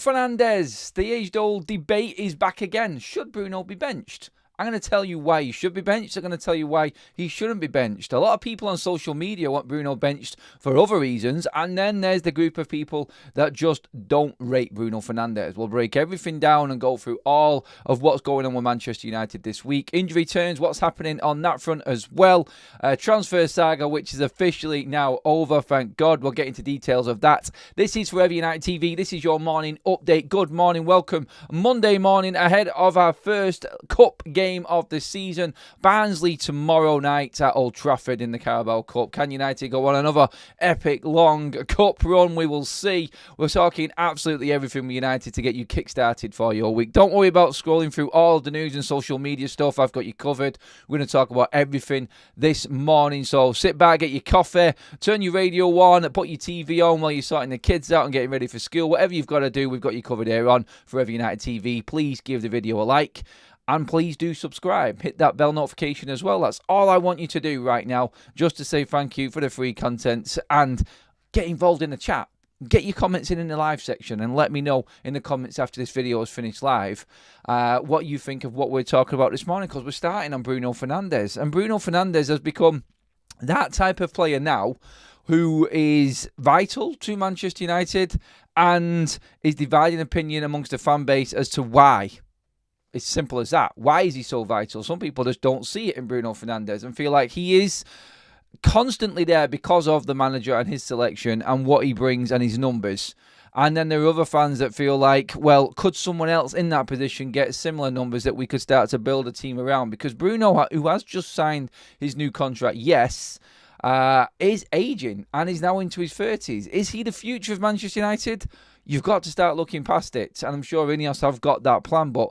Fernandes, the age-old debate is back again. Should Bruno be benched? I'm going to tell you why he should be benched. I'm going to tell you why he shouldn't be benched. A lot of people on social media want Bruno benched for other reasons. And then there's the group of people that just don't rate Bruno Fernandes. We'll break everything down and go through all of what's going on with Manchester United this week. Injury turns, what's happening on that front as well. Transfer saga, which is officially now over. Thank God. We'll get into details of that. This is Forever United TV. This is your morning update. Good morning. Welcome. Monday morning ahead of our first cup game of the season. Barnsley tomorrow night at Old Trafford in the Carabao Cup. Can United go on another epic long cup run? We will see. We're talking absolutely everything with United to get you kick-started for your week. Don't worry about scrolling through all the news and social media stuff. I've got you covered. We're going to talk about everything this morning. So sit back, get your coffee, turn your radio on, put your TV on while you're sorting the kids out and getting ready for school. Whatever you've got to do, we've got you covered here on Forever United TV. Please give the video a like. And please do subscribe. Hit that bell notification as well. That's all I want you to do right now, just to say thank you for the free content and get involved in the chat. Get your comments in the live section and let me know in the comments after this video is finished live what you think of what we're talking about this morning, because we're starting on Bruno Fernandes. And Bruno Fernandes has become that type of player now who is vital to Manchester United and is dividing opinion amongst the fan base as to why. It's simple as that. Why is he so vital? Some people just don't see it in Bruno Fernandes and feel like he is constantly there because of the manager and his selection and what he brings and his numbers. And then there are other fans that feel like, well, could someone else in that position get similar numbers that we could start to build a team around? Because Bruno, who has just signed his new contract, yes, is aging and is now into his 30s. Is he the future of Manchester United? You've got to start looking past it. And I'm sure Ineos have got that plan, but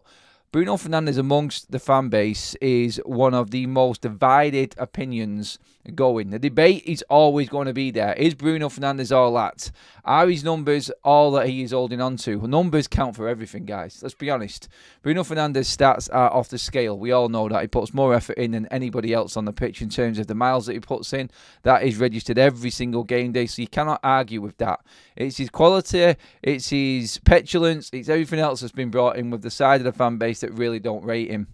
Bruno Fernandes amongst the fan base is one of the most divided opinions going. The debate is always going to be there. Is Bruno Fernandes all that? Are his numbers all that he is holding on to? Numbers count for everything, guys. Let's be honest. Bruno Fernandes' stats are off the scale. We all know that. He puts more effort in than anybody else on the pitch in terms of the miles that he puts in. That is registered every single game day, so you cannot argue with that. It's his quality, it's his petulance, it's everything else that's been brought in with the side of the fan base that really don't rate him.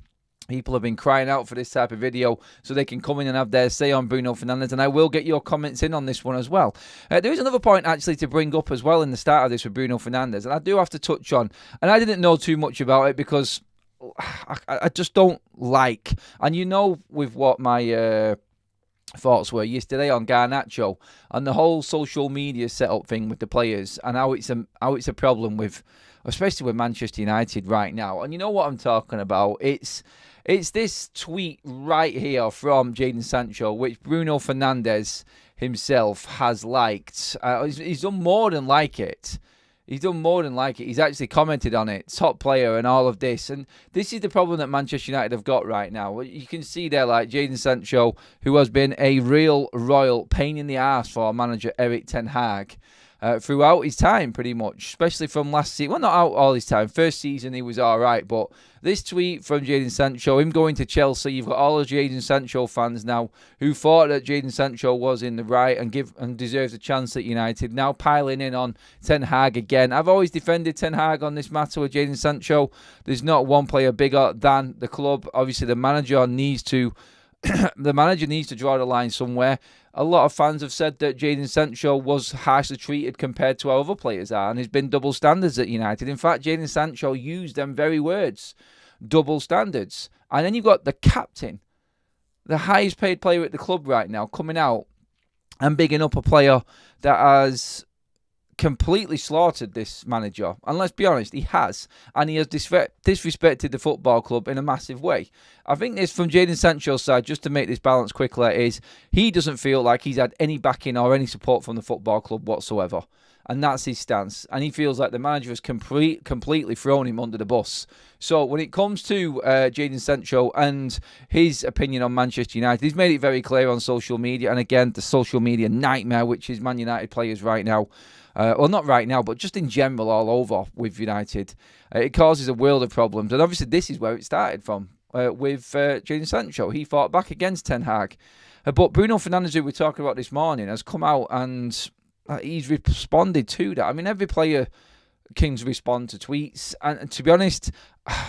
People have been crying out for this type of video so they can come in and have their say on Bruno Fernandes, and I will get your comments in on this one as well. There is another point actually to bring up as well in the start of this with Bruno Fernandes, and I do have to touch on, and I didn't know too much about it because I just don't like, and you know with what my thoughts were yesterday on Garnacho and the whole social media setup thing with the players and how it's a problem with, especially with Manchester United right now. And you know what I'm talking about? It's this tweet right here from Jadon Sancho, which Bruno Fernandes himself has liked. He's done more than like it. He's done more than like it. He's actually commented on it. Top player and all of this. And this is the problem that Manchester United have got right now. You can see there like Jadon Sancho, who has been a real royal pain in the arse for manager Erik ten Hag. Throughout his time, pretty much, especially from last season. Well, not out all his time. First season, he was all right. But this tweet from Jadon Sancho, him going to Chelsea, you've got all the Jadon Sancho fans now who thought that Jadon Sancho was in the right and deserves a chance at United, now piling in on Ten Hag again. I've always defended Ten Hag on this matter with Jadon Sancho. There's not one player bigger than the club. Obviously, the manager needs to draw the line somewhere. A lot of fans have said that Jadon Sancho was harshly treated compared to how other players are, and there's been double standards at United. In fact, Jadon Sancho used them very words, double standards. And then you've got the captain, the highest paid player at the club right now, coming out and bigging up a player that has completely slaughtered this manager. And let's be honest, he has. And he has disrespected the football club in a massive way. I think this from Jadon Sancho's side, just to make this balance quickly, is he doesn't feel like he's had any backing or any support from the football club whatsoever. And that's his stance. And he feels like the manager has completely thrown him under the bus. So when it comes to Jadon Sancho and his opinion on Manchester United, he's made it very clear on social media. And again, the social media nightmare, which is Man United players right now. Well, not right now, but just in general all over with United. It causes a world of problems. And obviously this is where it started from with Jadon Sancho. He fought back against Ten Hag. But Bruno Fernandes, who we're talking about this morning, has come out and he's responded to that. I mean, every player can respond to tweets. And to be honest,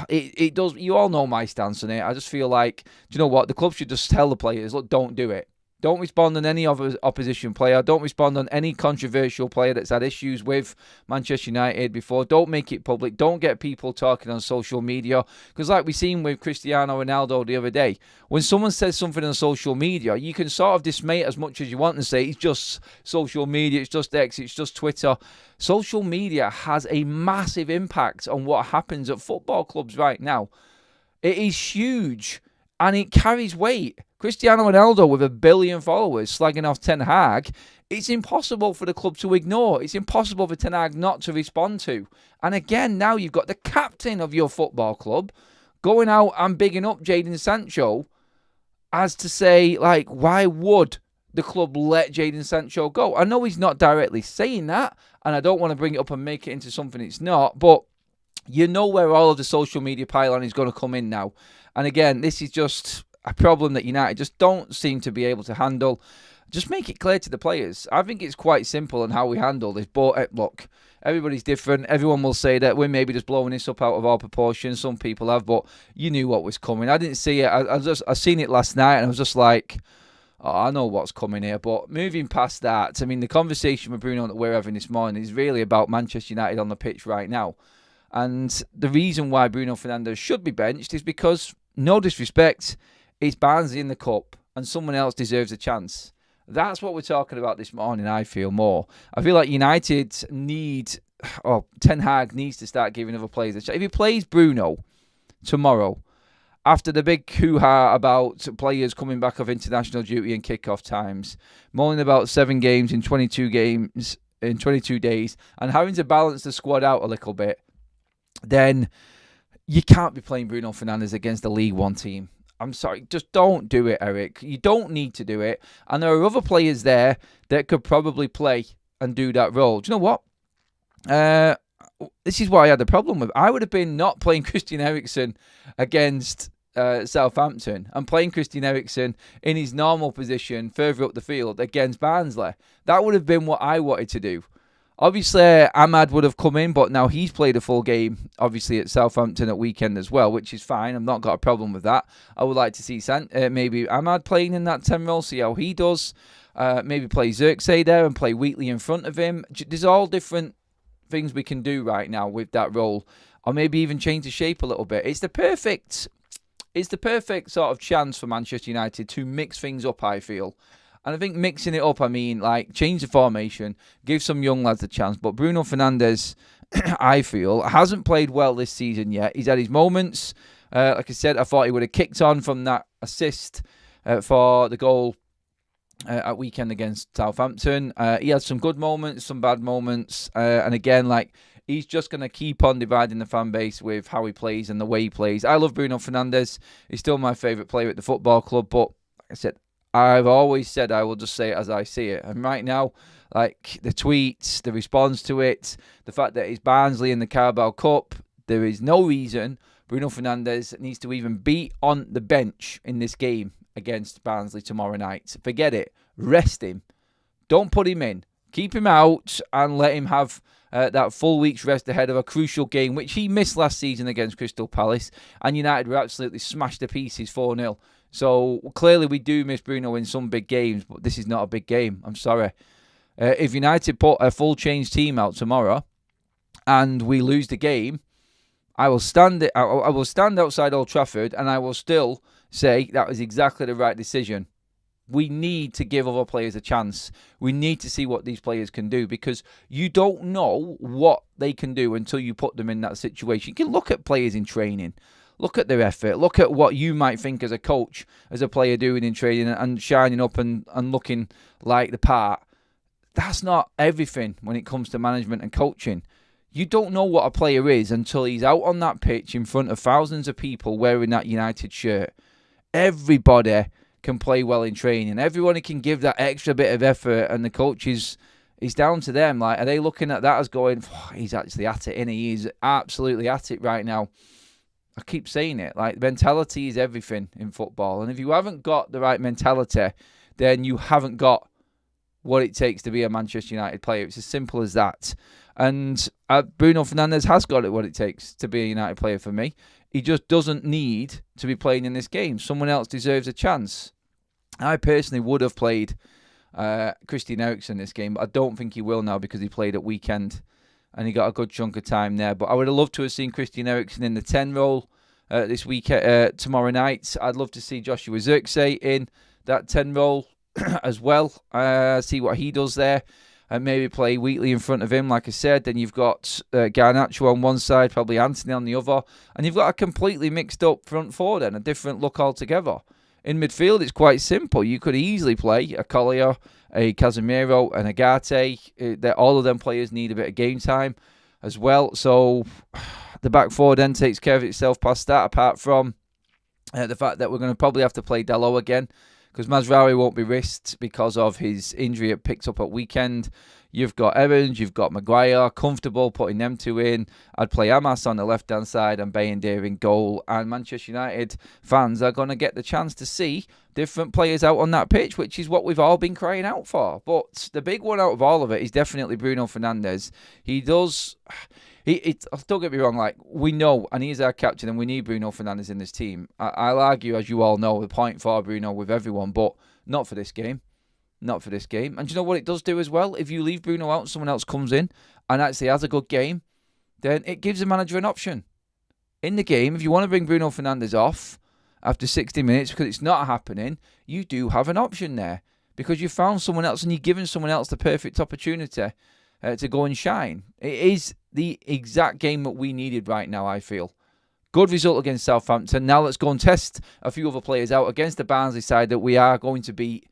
it does. You all know my stance on it. I just feel like, do you know what? The club should just tell the players, look, don't do it. Don't respond on any other opposition player. Don't respond on any controversial player that's had issues with Manchester United before. Don't make it public. Don't get people talking on social media. Because like we seen with Cristiano Ronaldo the other day, when someone says something on social media, you can sort of dismay it as much as you want and say, it's just social media, it's just X, it's just Twitter. Social media has a massive impact on what happens at football clubs right now. It is huge and it carries weight. Cristiano Ronaldo with 1 billion followers slagging off Ten Hag, it's impossible for the club to ignore. It's impossible for Ten Hag not to respond to. And again, now you've got the captain of your football club going out and bigging up Jadon Sancho as to say, like, why would the club let Jadon Sancho go? I know he's not directly saying that, and I don't want to bring it up and make it into something it's not, but you know where all of the social media pylon is going to come in now. And again, this is just a problem that United just don't seem to be able to handle. Just make it clear to the players. I think it's quite simple on how we handle this. But look, everybody's different. Everyone will say that we're maybe just blowing this up out of our proportion. Some people have, but you knew what was coming. I didn't see it. I seen it last night, and I was just like, oh, I know what's coming here. But moving past that, I mean, the conversation with Bruno that we're having this morning is really about Manchester United on the pitch right now. And the reason why Bruno Fernandes should be benched is because, no disrespect, it's Barnsley in the cup and someone else deserves a chance. That's what we're talking about this morning, I feel more. I feel like United Ten Hag needs to start giving other players a chance. If he plays Bruno tomorrow, after the big hoo-ha about players coming back off international duty and kick-off times, mulling about 7 games in 22 games in 22 days, and having to balance the squad out a little bit, then you can't be playing Bruno Fernandes against a League One team. I'm sorry, just don't do it, Eric. You don't need to do it. And there are other players there that could probably play and do that role. Do you know what? This is what I had a problem with. I would have been not playing Christian Eriksen against Southampton and playing Christian Eriksen in his normal position further up the field against Barnsley. That would have been what I wanted to do. Obviously, Ahmad would have come in, but now he's played a full game, obviously, at Southampton at weekend as well, which is fine. I've not got a problem with that. I would like to see maybe Ahmad playing in that 10 role, see how he does. Maybe play Xerxes there and play Wheatley in front of him. There's all different things we can do right now with that role, or maybe even change the shape a little bit. It's the perfect sort of chance for Manchester United to mix things up, I feel. And I think mixing it up, I mean, like, change the formation, give some young lads a chance. But Bruno Fernandes, I feel, hasn't played well this season yet. He's had his moments. Like I said, I thought he would have kicked on from that assist for the goal at weekend against Southampton. He had some good moments, some bad moments. And again, like, he's just going to keep on dividing the fan base with how he plays and the way he plays. I love Bruno Fernandes. He's still my favourite player at the football club. But, like I said, I've always said I will just say it as I see it. And right now, like, the tweets, the response to it, the fact that it's Barnsley in the Carabao Cup, there is no reason Bruno Fernandes needs to even be on the bench in this game against Barnsley tomorrow night. Forget it. Rest him. Don't put him in. Keep him out and let him have that full week's rest ahead of a crucial game, which he missed last season against Crystal Palace. And United were absolutely smashed to pieces 4-0. So clearly we do miss Bruno in some big games, but this is not a big game. I'm sorry. If United put a full change team out tomorrow and we lose the game, I will stand outside Old Trafford and I will still say that was exactly the right decision. We need to give other players a chance. We need to see what these players can do, because you don't know what they can do until you put them in that situation. You can look at players in training. Look at their effort. Look at what you might think as a coach, as a player doing in training and shining up and looking like the part. That's not everything when it comes to management and coaching. You don't know what a player is until he's out on that pitch in front of thousands of people wearing that United shirt. Everybody can play well in training. Everyone can give that extra bit of effort, and the coaches, it's down to them. Like, are they looking at that as going, oh, he's actually at it, innit? He's absolutely at it right now. I keep saying it. Like, mentality is everything in football. And if you haven't got the right mentality, then you haven't got what it takes to be a Manchester United player. It's as simple as that. And Bruno Fernandes has got what it takes to be a United player for me. He just doesn't need to be playing in this game. Someone else deserves a chance. I personally would have played Christian Eriksen this game, but I don't think he will now because he played at weekend and he got a good chunk of time there. But I would have loved to have seen Christian Eriksen in the 10 role this week tomorrow night. I'd love to see Joshua Zirkzee in that 10 role as well. See what he does there. And maybe play Wheatley in front of him, like I said. Then you've got Garnacho on one side, probably Anthony on the other. And you've got a completely mixed up front four then, a different look altogether. In midfield, it's quite simple. You could easily play a Collier, a Casemiro, an Agate. All of them players need a bit of game time as well. So the back four then takes care of itself past that, apart from the fact that we're going to probably have to play Dalot again, because Mazraoui won't be risked because of his injury it picked up at weekend. You've got Evans, you've got Maguire, comfortable putting them two in. I'd play Amas on the left-hand side and Bayindir in goal. And Manchester United fans are going to get the chance to see different players out on that pitch, which is what we've all been crying out for. But the big one out of all of it is definitely Bruno Fernandes. He does... Don't get me wrong, like, we know, and he's our captain, and we need Bruno Fernandes in this team. I'll argue, as you all know, the point for Bruno with everyone, but not for this game. Not for this game. And do you know what it does do as well? If you leave Bruno out and someone else comes in and actually has a good game, then it gives the manager an option. In the game, if you want to bring Bruno Fernandes off after 60 minutes because it's not happening, you do have an option there because you found someone else and you're giving someone else the perfect opportunity to go and shine. It is the exact game that we needed right now, I feel. Good result against Southampton. Now let's go and test a few other players out against the Barnsley side that we are going to beat.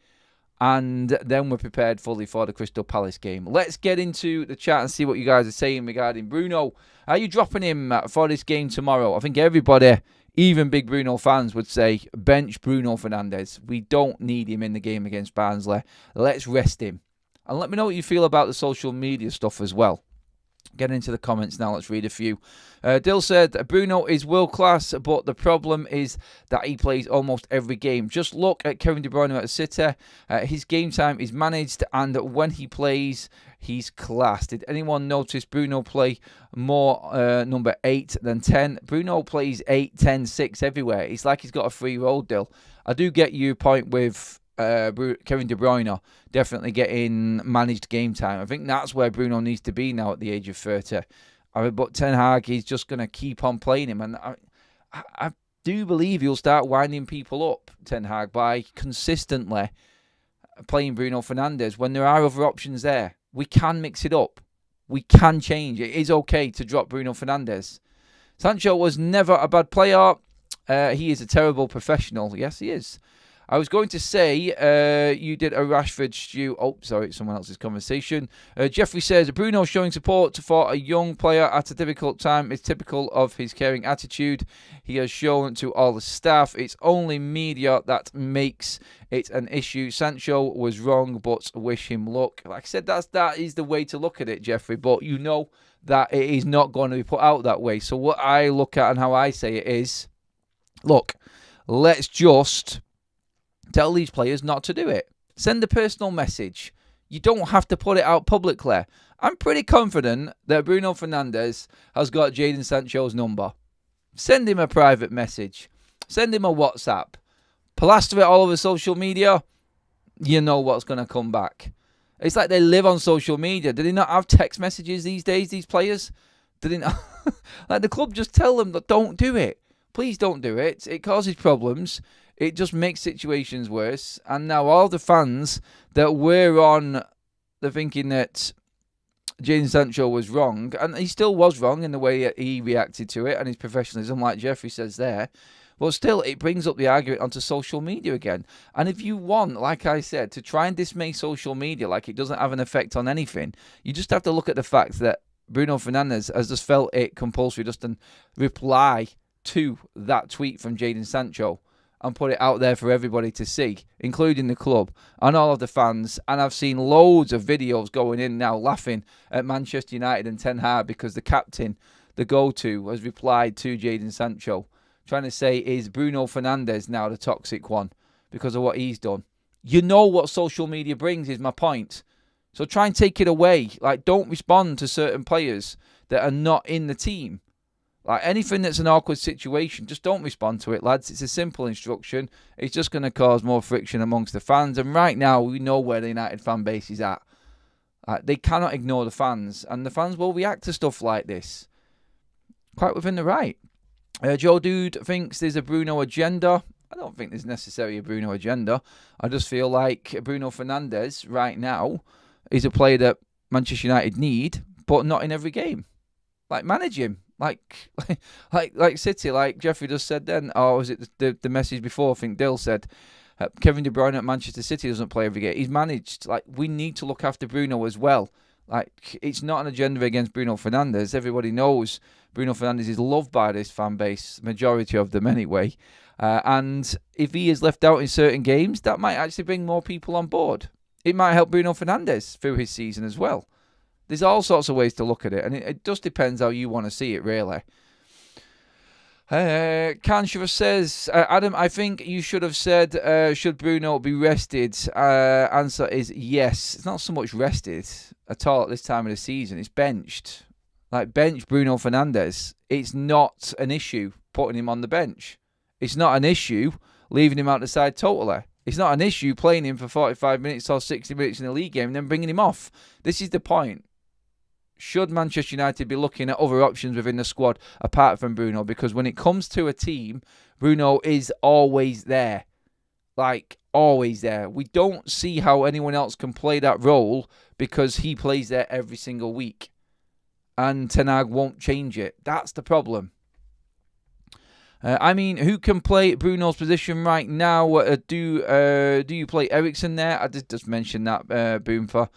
And then we're prepared fully for the Crystal Palace game. Let's get into the chat and see what you guys are saying regarding Bruno. Are you dropping him for this game tomorrow? I think everybody, even big Bruno fans, would say bench Bruno Fernandes. We don't need him in the game against Barnsley. Let's rest him. And let me know what you feel about the social media stuff as well. Get into the comments now. Let's read a few. Dill said, Bruno is world class, but the problem is that he plays almost every game. Just look at Kevin De Bruyne at City. His game time is managed, and when he plays, he's class. Did anyone notice Bruno play more number 8 than 10? Bruno plays 8, 10, 6 everywhere. It's like he's got a free role, Dill. I do get your point with Kevin De Bruyne definitely getting managed game time. I think that's where Bruno needs to be now at the age of 30. But Ten Hag, he's just going to keep on playing him. And I do believe he'll start winding people up, Ten Hag, by consistently playing Bruno Fernandes when there are other options there. We can mix it up. We can change. It is okay to drop Bruno Fernandes. Sancho was never a bad player. He is a terrible professional. Yes, he is. I was going to say, you did a Rashford stew. Oh, sorry, it's someone else's conversation. Jeffrey says, Bruno showing support for a young player at a difficult time is typical of his caring attitude he has shown to all the staff. It's only media that makes it an issue. Sancho was wrong, but wish him luck. Like I said, that is the way to look at it, Jeffrey. But you know that it is not going to be put out that way. So what I look at and how I say it is, look, let's just tell these players not to do it. Send a personal message. You don't have to put it out publicly. I'm pretty confident that Bruno Fernandes has got Jadon Sancho's number. Send him a private message. Send him a WhatsApp. Plaster it all over social media. You know what's going to come back. It's like they live on social media. Do they not have text messages these days, these players? Do they not? Like the club just tell them that don't do it. Please don't do it. It causes problems. It just makes situations worse. And now all the fans that were on the thinking that Jadon Sancho was wrong, and he still was wrong in the way he reacted to it and his professionalism, like Jeffrey says there, but still it brings up the argument onto social media again. And if you want, like I said, to try and dismiss social media like it doesn't have an effect on anything, you just have to look at the fact that Bruno Fernandes has just felt it compulsory just to reply to that tweet from Jadon Sancho and put it out there for everybody to see, including the club and all of the fans. And I've seen loads of videos going in now laughing at Manchester United and Ten Hag because the captain, the go-to, has replied to Jadon Sancho, trying to say, is Bruno Fernandes now the toxic one because of what he's done? You know what social media brings is my point. So try and take it away. Like, don't respond to certain players that are not in the team. Like, anything that's an awkward situation, just don't respond to it, lads. It's a simple instruction. It's just going to cause more friction amongst the fans. And right now, we know where the United fan base is at. They cannot ignore the fans. And the fans will react to stuff like this. Quite within the right. Joe Dude thinks there's a Bruno agenda. I don't think there's necessarily a Bruno agenda. I just feel like Bruno Fernandes right now is a player that Manchester United need, but not in every game. Like, manage him. Like City, like Jeffrey just said then, or was it the message before? I think Dill said, Kevin De Bruyne at Manchester City doesn't play every game. He's managed. Like, we need to look after Bruno as well. Like, it's not an agenda against Bruno Fernandes. Everybody knows Bruno Fernandes is loved by this fan base, majority of them anyway. And if he is left out in certain games, that might actually bring more people on board. It might help Bruno Fernandes through his season as well. There's all sorts of ways to look at it, and it just depends how you want to see it, really. Kanshira says, Adam, I think you should have said, should Bruno be rested? Answer is yes. It's not so much rested at all at this time of the season. It's benched. Like, bench Bruno Fernandes. It's not an issue putting him on the bench. It's not an issue leaving him out the side totally. It's not an issue playing him for 45 minutes or 60 minutes in a league game and then bringing him off. This is the point. Should Manchester United be looking at other options within the squad apart from Bruno? Because when it comes to a team, Bruno is always there. Like, always there. We don't see how anyone else can play that role because he plays there every single week. And Ten Hag won't change it. That's the problem. I mean, who can play Bruno's position right now? Do you play Eriksen there? I just mentioned that, Boomfer.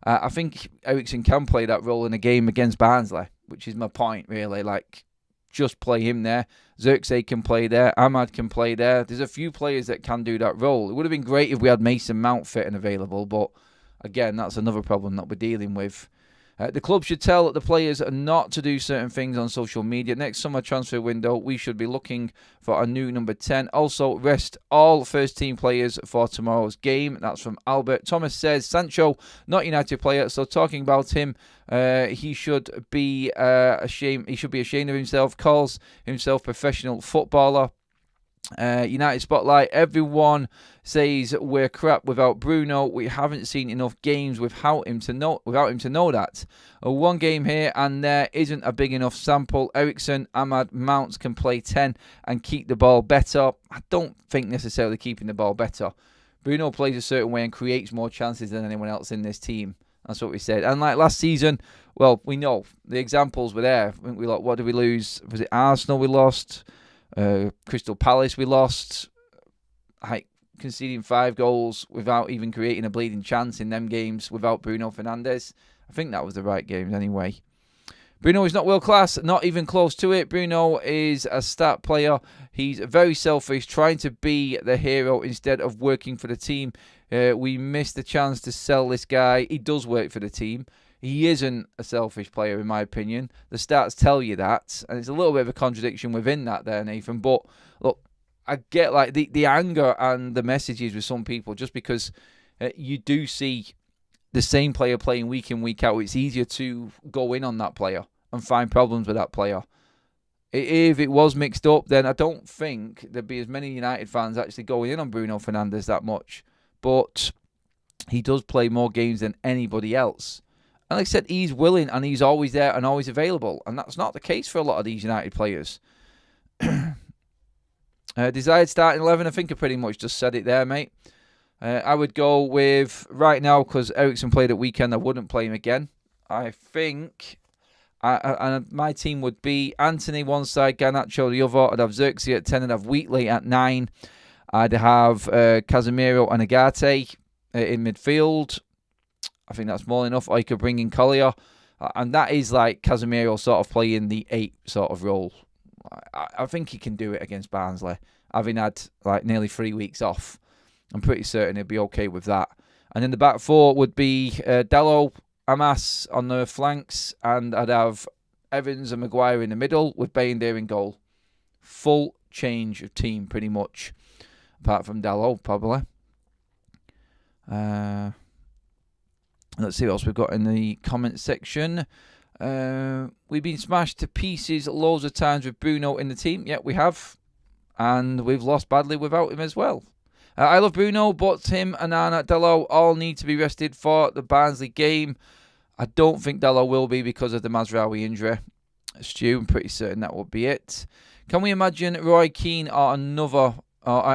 I think Eriksen can play that role in a game against Barnsley, which is my point, really. Like, just play him there. Xerxes can play there. Ahmad can play there. There's a few players that can do that role. It would have been great if we had Mason Mount fit and available, but again, that's another problem that we're dealing with. The club should tell the players not to do certain things on social media. Next summer transfer window, we should be looking for a new number 10. Also, rest all first-team players for tomorrow's game. That's from Albert. Thomas says, Sancho, not United player, so talking about him, he should be ashamed. He should be ashamed of himself. Calls himself professional footballer. United Spotlight, everyone says we're crap without Bruno. We haven't seen enough games without him to know that. One game here and there isn't a big enough sample. Eriksen, Ahmad, Mounts can play 10 and keep the ball better. I don't think necessarily keeping the ball better. Bruno plays a certain way and creates more chances than anyone else in this team. That's what we said. And like last season, well, we know the examples were there. I think what did we lose? Was it Arsenal we lost? Crystal Palace we lost, conceding 5 goals without even creating a bleeding chance in them games without Bruno Fernandes. I think that was the right games anyway. Bruno is not world class, not even close to it. Bruno is a stat player. He's very selfish, trying to be the hero instead of working for the team. We missed the chance to sell this guy. He does work for the team. He isn't a selfish player, in my opinion. The stats tell you that. And it's a little bit of a contradiction within that there, Nathan. But, look, I get like the anger and the messages with some people just because you do see the same player playing week in, week out. It's easier to go in on that player and find problems with that player. If it was mixed up, then I don't think there'd be as many United fans actually going in on Bruno Fernandes that much. But he does play more games than anybody else. And like I said, he's willing and he's always there and always available. And that's not the case for a lot of these United players. Desired starting 11, I think I pretty much just said it there, mate. I would go with, right now, because Eriksen played at weekend, I wouldn't play him again. I think my team would be Anthony one side, Garnacho the other. I'd have Xerxes at 10, I'd have Wheatley at 9. I'd have Casemiro and Agate in midfield. I think that's more than enough. I could bring in Collier. And that is like Casemiro sort of playing the 8 sort of role. I think he can do it against Barnsley. Having had like nearly 3 weeks off. I'm pretty certain he'll be okay with that. And then the back 4 would be Dalot, Amas on the flanks. And I'd have Evans and Maguire in the middle with Bayindir in goal. Full change of team pretty much. Apart from Dalot, probably. Let's see what else we've got in the comment section. We've been smashed to pieces loads of times with Bruno in the team. Yeah, we have. And we've lost badly without him as well. I love Bruno, but him, Anana, Dalot all need to be rested for the Barnsley game. I don't think Dalot will be because of the Mazraoui injury. Stu, I'm pretty certain that will be it. Can we imagine Roy Keane or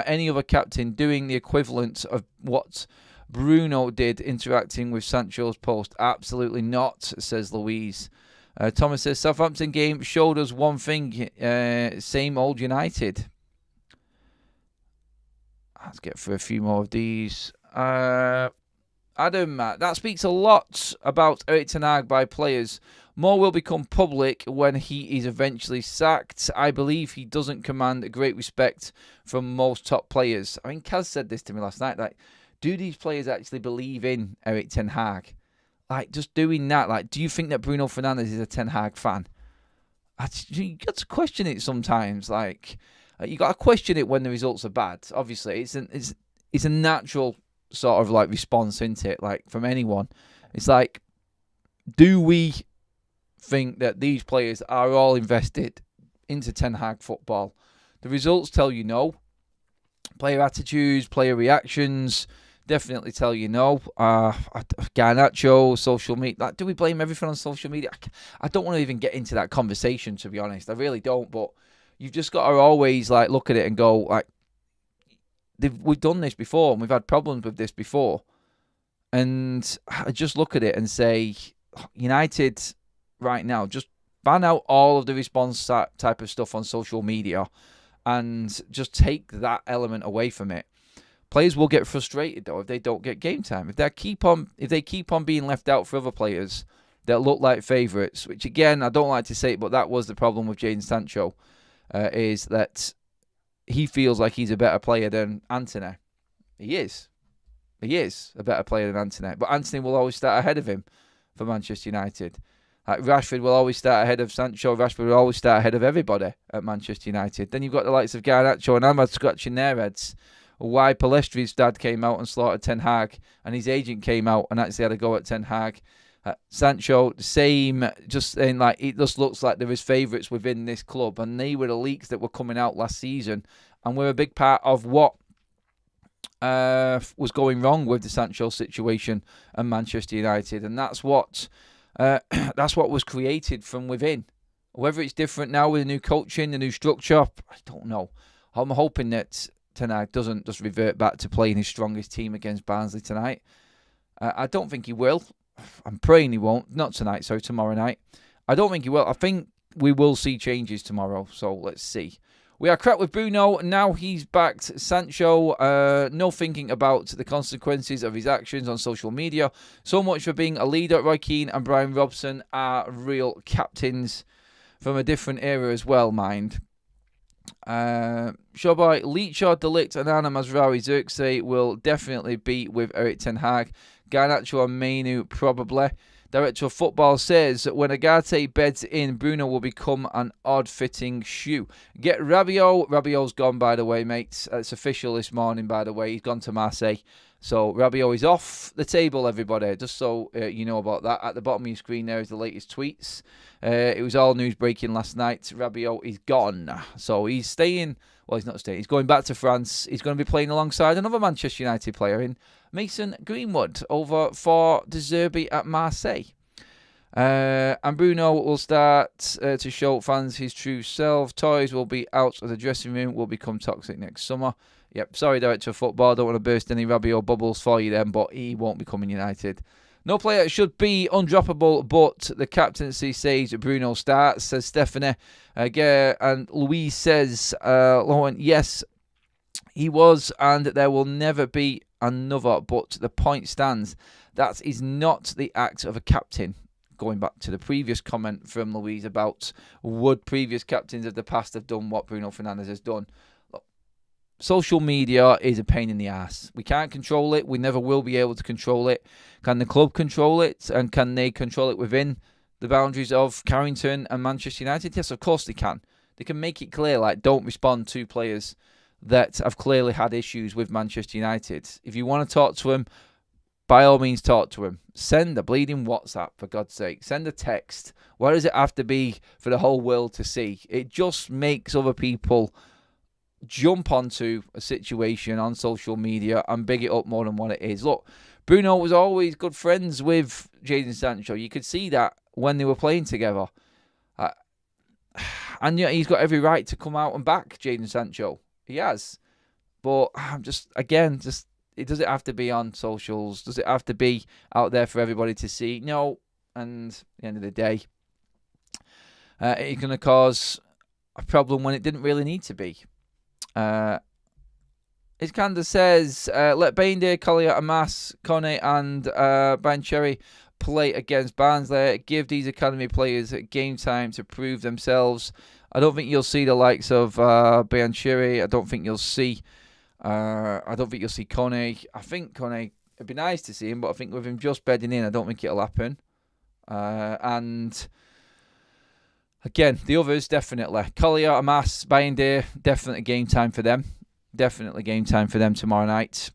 any other captain doing the equivalent of what Bruno did interacting with Sancho's post? Absolutely not, says Louise. Thomas says, Southampton game showed us one thing, same old United. Let's get through a few more of these. Adam, that speaks a lot about Erik ten Hag by players. More will become public when he is eventually sacked. I believe he doesn't command great respect from most top players. I mean, Kaz said this to me last night. Like, do these players actually believe in Erik ten Hag? Like, just doing that. Like, do you think that Bruno Fernandes is a Ten Hag fan? You got to question it sometimes. Like, you got to question it when the results are bad. Obviously, it's a natural sort of like response, isn't it? Like, from anyone, it's like, do we think that these players are all invested into Ten Hag football? The results tell you no. Player attitudes, player reactions definitely tell you no. Garnacho, social media. Like, do we blame everything on social media? I don't want to even get into that conversation, to be honest. I really don't. But you've just got to always like look at it and go, like, we've done this before and we've had problems with this before. And I just look at it and say, United right now, just ban out all of the response type of stuff on social media and just take that element away from it. Players will get frustrated though if they don't get game time. If they keep on being left out for other players that look like favourites, which again I don't like to say it, but that was the problem with Jadon Sancho, is that he feels like he's a better player than Antony. He is a better player than Antony, but Antony will always start ahead of him for Manchester United. Like Rashford will always start ahead of Sancho. Rashford will always start ahead of everybody at Manchester United. Then you've got the likes of Garnacho and Ahmad scratching their heads. Why Palestri's dad came out and slaughtered Ten Hag, and his agent came out and actually had a go at Ten Hag. Sancho, same, just saying, like, it just looks like there is favourites within this club, and they were the leaks that were coming out last season, and were a big part of what was going wrong with the Sancho situation and Manchester United, and that's what was created from within. Whether it's different now with the new coaching, the new structure, I don't know. I'm hoping that Ten Hag doesn't just revert back to playing his strongest team against Barnsley tonight. I don't think he will. I'm praying he won't. Not tonight, so tomorrow night. I don't think he will. I think we will see changes tomorrow, so let's see. We are cracked with Bruno. Now he's backed Sancho. No thinking about the consequences of his actions on social media. So much for being a leader. Roy Keane and Brian Robson are real captains from a different era as well, mind. Showboy, Leacher, Delict, and Anna Mazraoui Zirkzee will definitely be with Erik ten Hag. Garnacho and Mainu probably. Director of Football says when Agate beds in, Bruno will become an odd-fitting shoe. Get Rabiot. Rabiot's gone, by the way, mates. It's official this morning, by the way. He's gone to Marseille. So Rabiot is off the table, everybody. Just so you know about that. At the bottom of your screen there is the latest tweets. It was all news breaking last night. Rabiot is gone. So he's staying. Well, he's not staying. He's going back to France. He's going to be playing alongside another Manchester United player in Mason Greenwood over for De Zerbi at Marseille. And Bruno will start to show fans his true self. Toys will be out of the dressing room, will become toxic next summer. Yep, sorry, Director of Football. Don't want to burst any Rabiot bubbles for you then, but he won't be coming United. No player should be undroppable, but the captaincy says Bruno starts, says Stephanie. And Louise says, Lauren, yes, he was, and there will never be another, but the point stands. That is not the act of a captain. Going back to the previous comment from Louise about would previous captains of the past have done what Bruno Fernandes has done. Look, social media is a pain in the ass. We can't control it. We never will be able to control it. Can the club control it? And can they control it within the boundaries of Carrington and Manchester United? Yes, of course they can. They can make it clear, like, don't respond to players that have clearly had issues with Manchester United. If you want to talk to them, by all means talk to him. Send a bleeding WhatsApp, for God's sake. Send a text. Why does it have to be for the whole world to see? It just makes other people jump onto a situation on social media and big it up more than what it is. Look, Bruno was always good friends with Jadon Sancho. You could see that when they were playing together. And yet he's got every right to come out and back Jadon Sancho. He has. But I'm just, it does it have to be on socials? Does it have to be out there for everybody to see? No. And at the end of the day, it's going to cause a problem when it didn't really need to be. Iskander says, let Bayindir, Collier, Amas, Kone and Bancheri play against Barnsley. Give these academy players game time to prove themselves. I don't think you'll see the likes of Bancheri. I don't think you'll see Kone. I think Kone, it'd be nice to see him, but I think with him just bedding in, I don't think it'll happen. And again, the others, definitely. Collier, Amas, Bayindir, definitely game time for them. Definitely game time for them tomorrow night.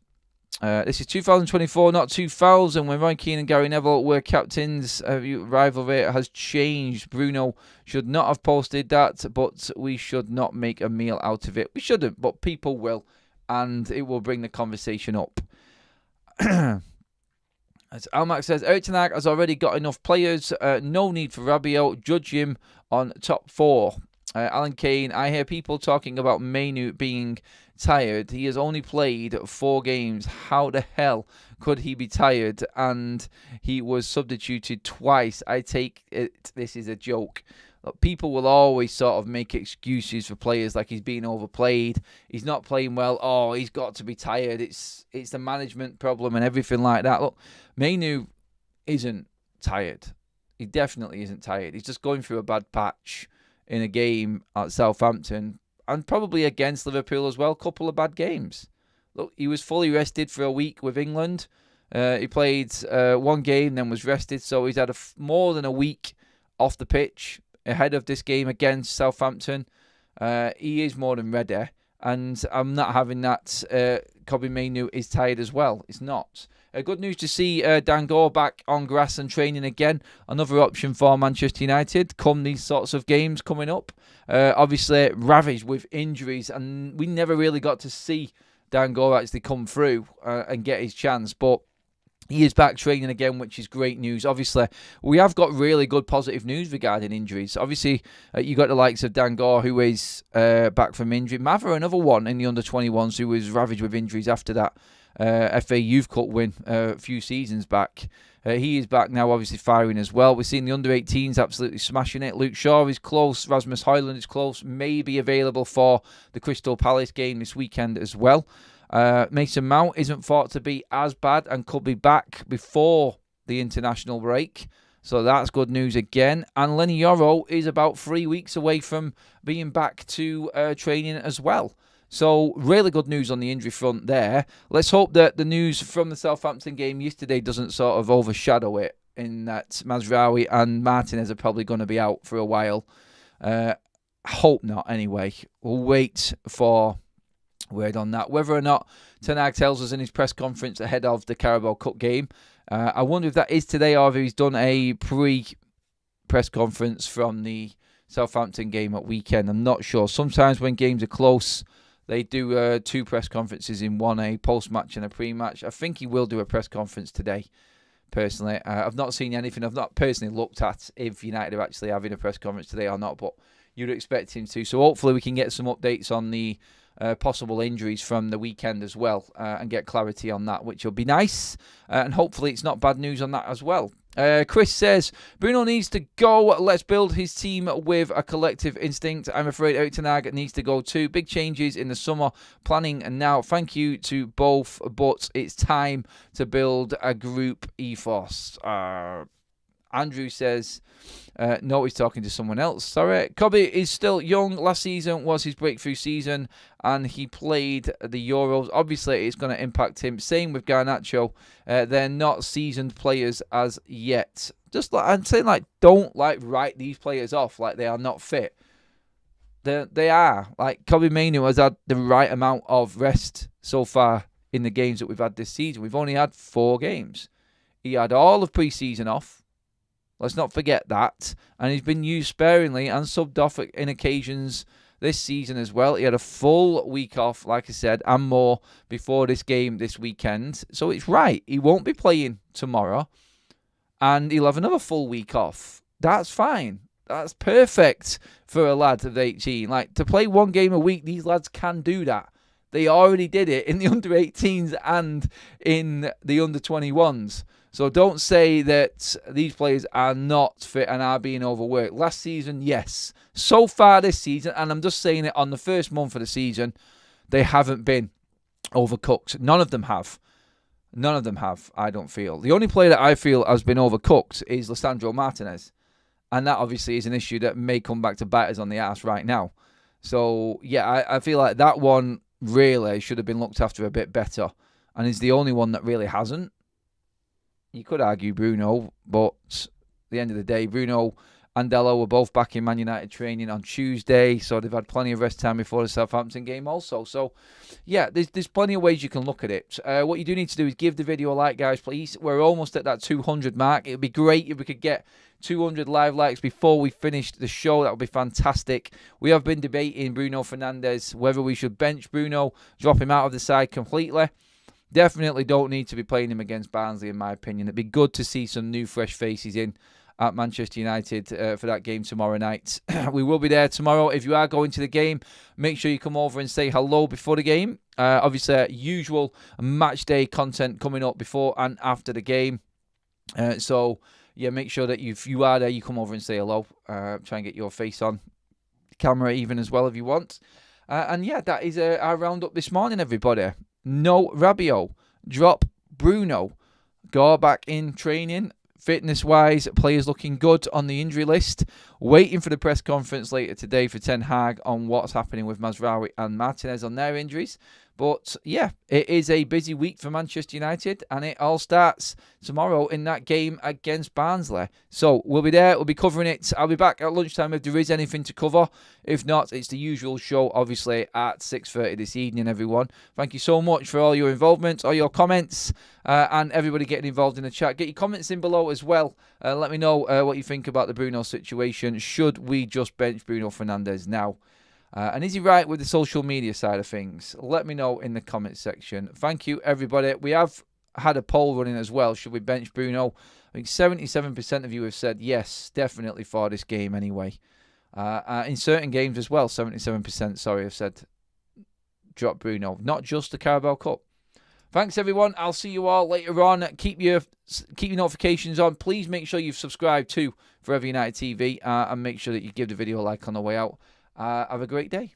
This is 2024, not 2000, when Roy Keane and Gary Neville were captains. Rivalry has changed. Bruno should not have posted that, but we should not make a meal out of it. We shouldn't, but people will, and it will bring the conversation up. As Almac says, Erik ten Hag has already got enough players. No need for Rabiot. Judge him on top 4. Alan Kane, I hear people talking about Mainu being tired. He has only played 4 games. How the hell could he be tired? And he was substituted twice. I take it this is a joke. Look, people will always sort of make excuses for players like he's being overplayed. He's not playing well. Oh, he's got to be tired. It's the management problem and everything like that. Look, Mainu isn't tired. He definitely isn't tired. He's just going through a bad patch in a game at Southampton and probably against Liverpool as well. Couple of bad games. Look, he was fully rested for a week with England. He played 1 game, then was rested. So he's had more than a week off the pitch ahead of this game against Southampton. He is more than ready. And I'm not having that. Kobbie Mainoo is tired as well. It's not. Good news to see Dangor back on grass and training again. Another option for Manchester United come these sorts of games coming up. Obviously ravaged with injuries, and we never really got to see Dangor actually come through and get his chance. But he is back training again, which is great news. Obviously, we have got really good positive news regarding injuries. Obviously, you got the likes of Dangor, who is back from injury. Mather, another one in the under-21s who was ravaged with injuries after that FA Youth Cup win a few seasons back. He is back now, obviously firing as well. We're seeing the under-18s absolutely smashing it. Luke Shaw is close. Rasmus Højlund is close. May be available for the Crystal Palace game this weekend as well. Mason Mount isn't thought to be as bad and could be back before the international break. So that's good news again. And Lenny Yoro is about 3 weeks away from being back to training as well. So really good news on the injury front there. Let's hope that the news from the Southampton game yesterday doesn't sort of overshadow it, in that Mazraoui and Martinez are probably going to be out for a while. Hope not anyway. We'll wait for word on that. Whether or not Ten Hag tells us in his press conference ahead of the Carabao Cup game, I wonder if that is today or if he's done a pre-press conference from the Southampton game at weekend. I'm not sure. Sometimes when games are close, they do 2 press conferences in one, a post-match and a pre-match. I think he will do a press conference today, personally. I've not seen anything. I've not personally looked at if United are actually having a press conference today or not, but you'd expect him to. So hopefully we can get some updates on the possible injuries from the weekend as well and get clarity on that, which will be nice. And hopefully it's not bad news on that as well. Chris says, Bruno needs to go. Let's build his team with a collective instinct. I'm afraid Erik ten Hag needs to go too. Big changes in the summer. Planning and now. Thank you to both, but it's time to build a group ethos. Andrew says, no, he's talking to someone else. Sorry. Kobbie is still young. Last season was his breakthrough season, and he played the Euros. Obviously, it's going to impact him. Same with Garnacho. They're not seasoned players as yet. Just like I'm saying, don't write these players off like they are not fit. They are. Like Kobbie Mainoo has had the right amount of rest so far in the games that we've had this season. We've only had 4 games. He had all of pre-season off. Let's not forget that. And he's been used sparingly and subbed off in occasions this season as well. He had a full week off, like I said, and more before this game this weekend. So it's right. He won't be playing tomorrow. And he'll have another full week off. That's fine. That's perfect for a lad of 18. Like, to play 1 game a week, these lads can do that. They already did it in the under-18s and in the under-21s. So don't say that these players are not fit and are being overworked. Last season, yes. So far this season, and I'm just saying it on the first month of the season, they haven't been overcooked. None of them have. None of them have, I don't feel. The only player that I feel has been overcooked is Lisandro Martinez. And that obviously is an issue that may come back to bite us on the ass right now. So, yeah, I feel like that one really should have been looked after a bit better. And is the only one that really hasn't. You could argue Bruno, but at the end of the day, Bruno and Dello were both back in Man United training on Tuesday, so they've had plenty of rest time before the Southampton game also. So, yeah, there's plenty of ways you can look at it. What you do need to do is give the video a like, guys, please. We're almost at that 200 mark. It would be great if we could get 200 live likes before we finish the show. That would be fantastic. We have been debating Bruno Fernandes, whether we should bench Bruno, drop him out of the side completely. Definitely don't need to be playing him against Barnsley, in my opinion. It'd be good to see some new, fresh faces in at Manchester United for that game tomorrow night. We will be there tomorrow. If you are going to the game, make sure you come over and say hello before the game. Obviously, usual match day content coming up before and after the game. So, yeah, make sure that if you are there, you come over and say hello. Try and get your face on camera even as well if you want. And, yeah, that is our roundup this morning, everybody. No Rabiot. Drop Bruno. Go back in training. Fitness-wise, players looking good on the injury list. Waiting for the press conference later today for Ten Hag on what's happening with Mazraoui and Martinez on their injuries. But, yeah, it is a busy week for Manchester United, and it all starts tomorrow in that game against Barnsley. So, we'll be there. We'll be covering it. I'll be back at lunchtime if there is anything to cover. If not, it's the usual show, obviously, at 6:30 this evening, everyone. Thank you so much for all your involvement, all your comments, and everybody getting involved in the chat. Get your comments in below as well. Let me know what you think about the Bruno situation. Should we just bench Bruno Fernandes now? And is he right with the social media side of things? Let me know in the comments section. Thank you, everybody. We have had a poll running as well. Should we bench Bruno? I think 77% of you have said yes, definitely for this game anyway. In certain games as well, 77%, have said drop Bruno. Not just the Carabao Cup. Thanks, everyone. I'll see you all later on. Keep your notifications on. Please make sure you've subscribed to Forever United TV and make sure that you give the video a like on the way out. Have a great day.